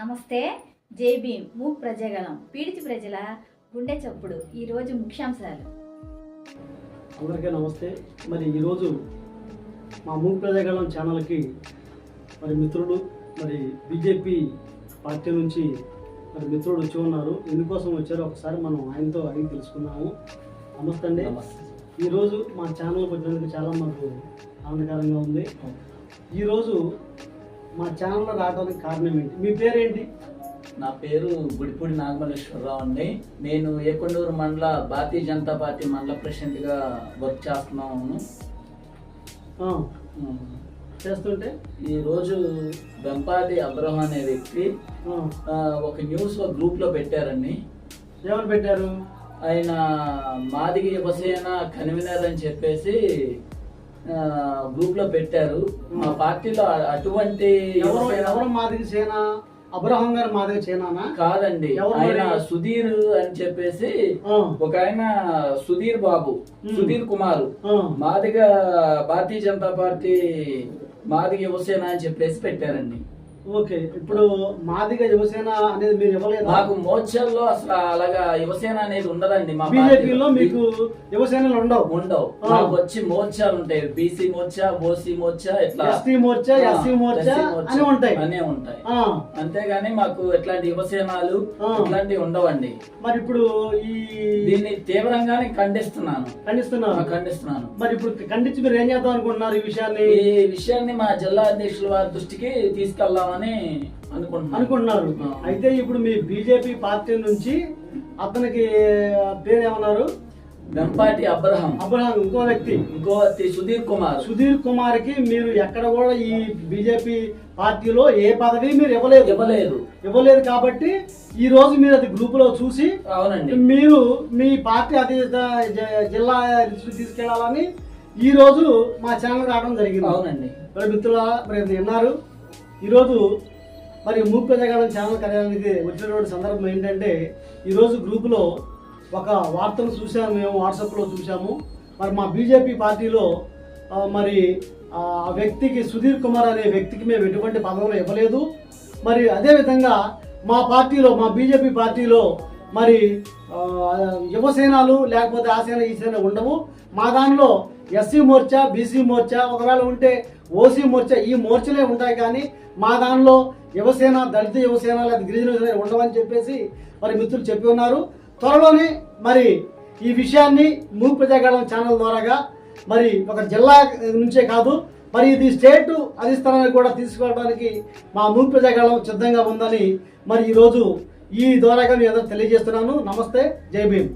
నమస్తే. జై భీమ్. మూక్ ప్రజాగళం పీడిత ప్రజల గుండె చప్పుడు. ఈరోజు ముఖ్యాంశాలు. అందరికీ నమస్తే. మరి ఈరోజు మా మూక్ ప్రజాగళం ఛానల్కి మరి మిత్రుడు మరి బీజేపీ పార్టీ నుంచి మరి మిత్రుడు వచ్చి ఉన్నారు. ఎందుకోసం వచ్చారో ఒకసారి మనం ఆయనతో అడిగి తెలుసుకున్నాము. నమస్తే అండి. ఈరోజు మా ఛానల్కి వచ్చినందుకు చాలా మాకు ఆనందకరంగా ఉంది. ఈరోజు మా ఛానల్లో రావడానికి కారణం ఏంటి? మీ పేరేంటి? నా పేరు గుడిపూడి నాగమల్లేశ్వరరావు అండి. నేను ఏకొండూరు మండల భారతీయ జనతా పార్టీ మండల ప్రెసిడెంట్గా వర్క్ చేస్తున్నాను. చేస్తుంటే ఈరోజు వెంపాటి అబ్రహం అనే వ్యక్తి ఒక న్యూస్ గ్రూప్లో పెట్టారండి. ఏమని పెట్టారు? ఆయన మాదిగ యువసేన కన్వీనర్ అని చెప్పేసి గ్రూప్ లో పెట్టారు. మా పార్టీలో అటువంటి ఎవరు మాదిగ సేన? అబ్రహం గారు మాదిగ సేన కాదండి. ఆయన సుధీర్ అని చెప్పేసి ఒక ఆయన సుధీర్ బాబు, సుధీర్ కుమార్ మాదిగ భారతీయ జనతా పార్టీ మాదిగ యువసేన అని చెప్పేసి పెట్టారండి. ఓకే, ఇప్పుడు మాదిగ యువసేన అనేది మీరు ఇవ్వలేదు? మాకు మోర్చాల్లో అసలు అలాగా యువసేన అనేది ఉండదండి. మా బీజేపీలో మీకు యువసేనలు ఉండవు. మాకు వచ్చి మోర్చాలు ఉంటాయి. బీసీ మోర్చా, ఓసీ మోర్చా, ఇట్లా ఎస్టీ మోర్చా, ఎస్సీ మోర్చా అనే ఉంటాయి. అంతేగాని మాకు ఎట్లాంటి యువసేనాలు ఇట్లాంటివి ఉండవండి. మరి ఇప్పుడు ఈ దీన్ని తీవ్రంగానే ఖండిస్తున్నాను. మరి ఇప్పుడు ఖండించి మీరు ఏం చేద్దాం అనుకుంటున్నారు? ఈ విషయాన్ని మా జిల్లా అధ్యక్షుల వారి దృష్టికి తీసుకెళ్దామని అనుకుంటున్నారు. అయితే ఇప్పుడు మీ బీజేపీ పార్టీ నుంచి అతనికి పేరు ఏమన్నారు? వెంపాటి అబ్రహం. ఇంకో వ్యక్తి సుధీర్ కుమార్ కి మీరు ఎక్కడ కూడా ఈ బీజేపీ పార్టీలో ఏ పదవి మీరు ఇవ్వలేదు కాబట్టి ఈ రోజు మీరు అది గ్రూప్ లో చూసి అవునండి మీరు మీ పార్టీ అధినేత జిల్లా తీసుకెళ్లాలని ఈ రోజు మా ఛానల్ రావడం జరిగింది. అవునండి. మరి మిత్రులారా, మరి విన్నారు. ఈరోజు మరి మూక్ ప్రజాగళం ఛానల్ కార్యాలయానికి వచ్చినటువంటి సందర్భం ఏంటంటే, ఈరోజు గ్రూపులో ఒక వార్తను చూసాము, మేము వాట్సాప్లో చూసాము. మరి మా బీజేపీ పార్టీలో మరి ఆ వ్యక్తికి సుధీర్ కుమార్ అనే వ్యక్తికి మేము ఎటువంటి పదవులు ఇవ్వలేదు. మరి అదేవిధంగా మా పార్టీలో, మా బీజేపీ పార్టీలో మరి యువసేనలు లేకపోతే ఆ సేన ఈ సేన ఉండవు. మా దానిలో ఎస్సీ మోర్చా, బీసీ మోర్చా, ఒకవేళ ఉంటే ఓసీ మోర్చా, ఈ మోర్చలే ఉంటాయి. కానీ మా దానిలో యువసేన, దళిత యువసేన లేదా గిరిజన యువసేన ఉండవని చెప్పేసి మరి మిత్రులు చెప్పి ఉన్నారు. త్వరలోనే మరి ఈ విషయాన్ని మూక్ ప్రజాగళం ఛానల్ ద్వారాగా మరి ఒక జిల్లా నుంచే కాదు, మరి ఇది స్టేట్ అధిష్టానాన్ని కూడా తీసుకెళ్ళడానికి మా మూక్ ప్రజాగళం సిద్ధంగా ఉందని మరి ఈరోజు ఈ ద్వారాగా మీ అందరూ తెలియజేస్తున్నాను. నమస్తే. జై భీమ్.